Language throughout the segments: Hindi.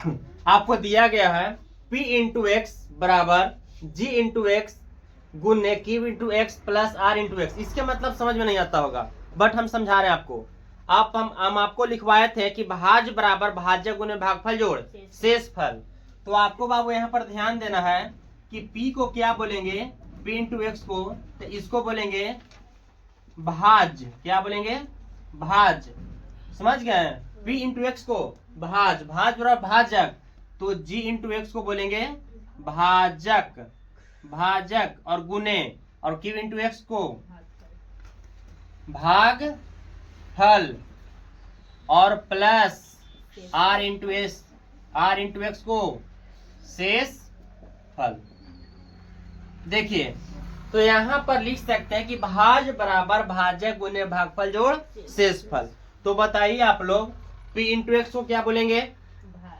आपको दिया गया है P इंटू एक्स बराबर G इंटू एक्स गुने Q into x plus R into x. इसके मतलब समझ में नहीं आता होगा, बट हम समझा रहे हैं आपको। हम आपको लिखवाए थे कि भाज्य बराबर भाज्य गुने भागफल जोड़ शेषफल। तो आपको बाबू यहाँ पर ध्यान देना है कि P को क्या बोलेंगे, P इंटू एक्स को, तो इसको बोलेंगे भाज्य। क्या बोलेंगे? भाज्य। समझ गए? P इंटू एक्स को भाज्य, भाज्य बराबर भाजक, तो G इंटू एक्स को बोलेंगे भाजक, भाजक, और गुने, और Q इंटू एक्स को भाग फल, और plus R into S, R into x को शेष फल। देखिए, तो यहाँ पर लिख सकते हैं कि भाज्य बराबर भाजक गुने भागफल जोड़ शेषफल। तो बताइए आप लोग, P इंटू एक्स को क्या बोलेंगे?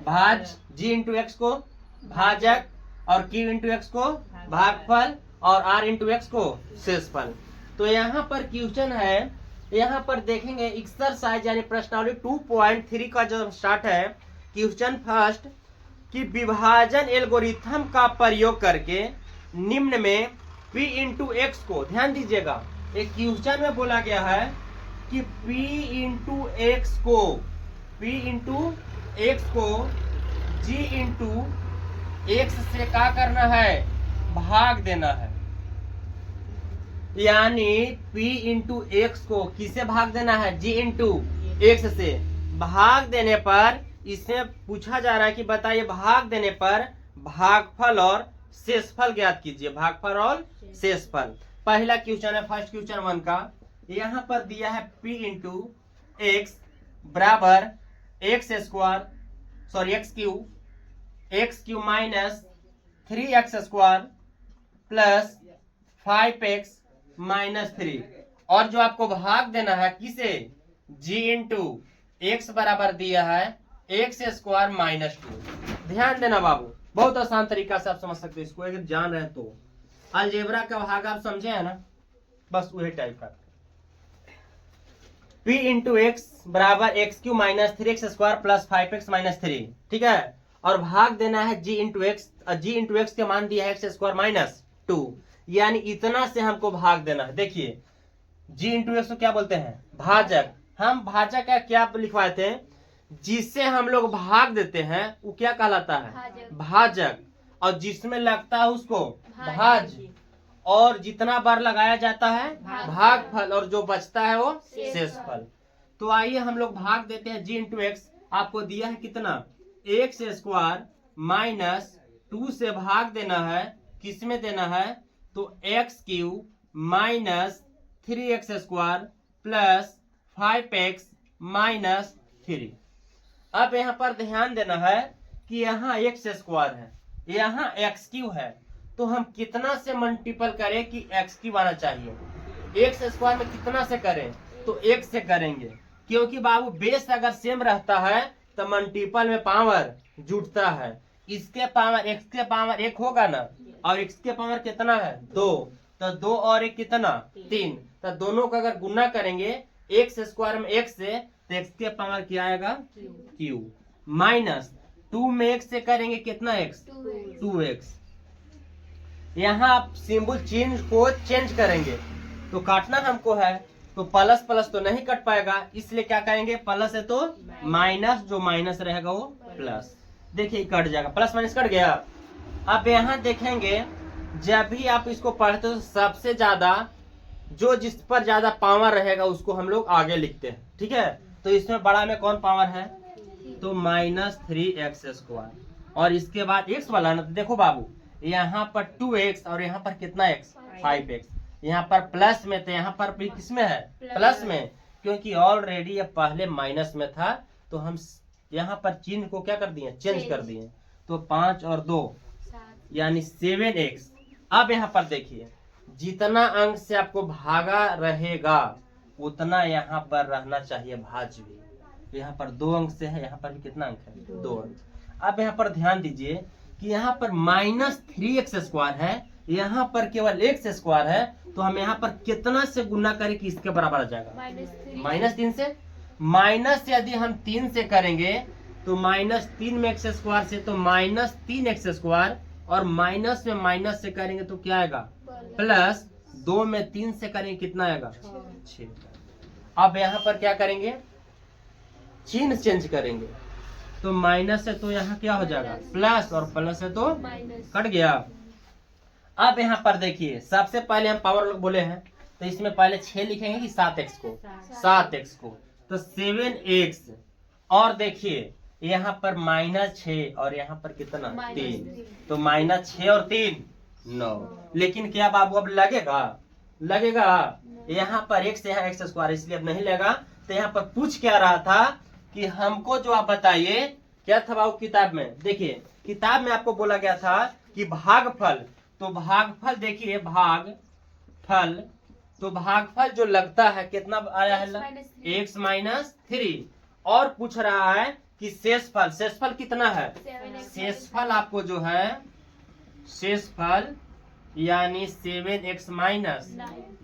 भाज, G इंटू एक्स को भाजक, और Q इंटू एक्स को भागफल, और R इंटू एक्स को शेषफल। तो यहाँ पर क्वेश्चन है, यहाँ पर देखेंगे एक्सरसाइज यानी प्रश्नावली 2.3 का जो स्टार्ट है क्वेश्चन फर्स्ट, कि विभाजन एल्गोरिथम का प्रयोग करके निम्न में P इंटू एक्स को, ध्यान दीजिएगा, एक क्वेश्चन में बोला गया है कि P इंटू एक्स को, P इंटू एक्स को G इंटू एक्स से क्या करना है? भाग देना है। यानी P इंटू एक्स को किसे भाग देना है? G इंटू एक्स से। भाग देने पर इसमें पूछा जा रहा है कि बताइए भाग देने पर भागफल और शेषफल ज्ञात कीजिए। भागफल और शेषफल। पहला क्वेश्चन है फर्स्ट क्वेश्चन 1 का। यहाँ पर दिया है P इंटू एक्स बराबर x square, sorry x Q minus 3x square plus 5x minus 3, और जो आपको भाग देना है किसे? G इंटू एक्स बराबर दिया है एक्स स्क्वायर माइनस 2। ध्यान देना बाबू, बहुत आसान तरीका से आप समझ सकते हो इसको, अगर जान रहे हैं तो। अलजेब्रा का भाग आप समझे है ना, बस वही टाइप का। P इंटू एक्स बराबर x Q minus 3x square plus 5x minus 3, ठीक है। और भाग देना है G into x, G into x के मान दिया है एक्स स्क्वायर माइनस 2, यानी इतना से हमको भाग देना है। देखिए G इंटू एक्स को क्या बोलते हैं? भाजक। हम भाजक का क्या लिखवाए थे? जिससे हम लोग भाग देते हैं वो क्या कहलाता है? भाजक। और जिसमें लगता है उसको भाज्य, और जितना बार लगाया जाता है भागफल, और जो बचता है वो शेषफल। तो आइए हम लोग भाग देते हैं G इंटू एक्स। आपको दिया है कितना? एक्स स्क्वायर माइनस 2 से भाग देना है, किसमें देना है? तो x Q minus 3x square plus 5x minus 3। अब यहाँ पर ध्यान देना है कि यहाँ एक्स स्क्वायर है, यहाँ एक्स क्यू है, तो हम कितना से मल्टीपल करें कि एक्स क्यू आना चाहिए? एक्स स्क्वायर में कितना से करें? तो एक से करेंगे, क्योंकि बाबू बेस अगर सेम रहता है तो मल्टीपल में पावर जुटता है। इसके पावर एक्स के पावर 1 होगा ना, और एक्स के पावर कितना है? 2, तो 2 और 1 कितना? 3। तो दोनों का अगर गुना करेंगे एक्स स्क्वायर में x से, तो x के पावर क्या आएगा? q माइनस 2 में x से करेंगे कितना? x 2x। यहाँ आप सिंबल चिन्ह को चेंज करेंगे, तो काटना हमको है, तो प्लस प्लस तो नहीं कट पाएगा, इसलिए क्या करेंगे? प्लस है तो माइनस, जो माइनस रहेगा वो प्लस। देखिए कट जाएगा, प्लस माइनस कट गया। अब यहाँ देखेंगे जब भी आप इसको पढ़ते हो सबसे ज्यादा जो जिस पर ज्यादा पावर रहेगा उसको हम लोग आगे लिखते हैं, ठीक है। तो इसमें बड़ा में कौन पावर है? तो माइनस 3x स्क्वायर, और इसके बाद x वाला ना, तो देखो बाबू यहाँ पर 2x और यहाँ पर कितना x? 5x। यहाँ पर प्लस में, तो यहाँ पर भी किसमें है? प्लस में, क्योंकि ऑलरेडी ये पहले माइनस में था, तो हम यहाँ पर चिन्ह को क्या कर दिए? चेंज कर दिए। तो 5 और 2 यानी 7x। अब यहाँ पर देखिए जितना अंक से आपको भागा रहेगा उतना यहाँ पर रहना चाहिए भाज्य भी। यहाँ पर 2 अंक से है, यहाँ पर भी कितना अंक है? 2 अंक। अब यहाँ पर ध्यान दीजिए कि यहाँ पर माइनस 3x स्क्वायर है, यहाँ पर केवल x स्क्वायर है, तो हम यहाँ पर कितना से गुना करें कि इसके बराबर आ जाएगा? -3 से। माइनस यदि हम 3 से करेंगे तो -3 में एक्स स्क्वायर से तो -3x², और माइनस में माइनस से करेंगे तो क्या आएगा प्लस, 2 में 3 से करेंगे कितना आएगा 6। अब यहाँ पर क्या करेंगे, चिन्ह चेंज करेंगे, तो माइनस है तो यहाँ क्या हो जाएगा प्लस, और प्लस है तो कट गया। अब यहाँ पर देखिए, सबसे पहले हम पावर लोग बोले हैं, तो इसमें पहले 6 लिखेंगे कि 7x को, 7x को, तो 7x, और देखिए यहाँ पर -6 और यहाँ पर कितना 3, तो -6 और 3 9। लेकिन क्या बाबू अब लगेगा यहाँ पर x यहाँ x², इसलिए अब नहीं लगा। तो यहाँ पर पूछ क्या रहा था कि हमको जो आप बताइए क्या था बाबू किताब में, देखिए किताब में आपको बोला गया था कि भागफल, तो भागफल देखिए भागफल, तो भागफल जो लगता है कितना आया है x -3, और पूछ रहा है कि शेषफल, शेषफल कितना है, शेषफल आपको जो है शेषफल यानी 7x -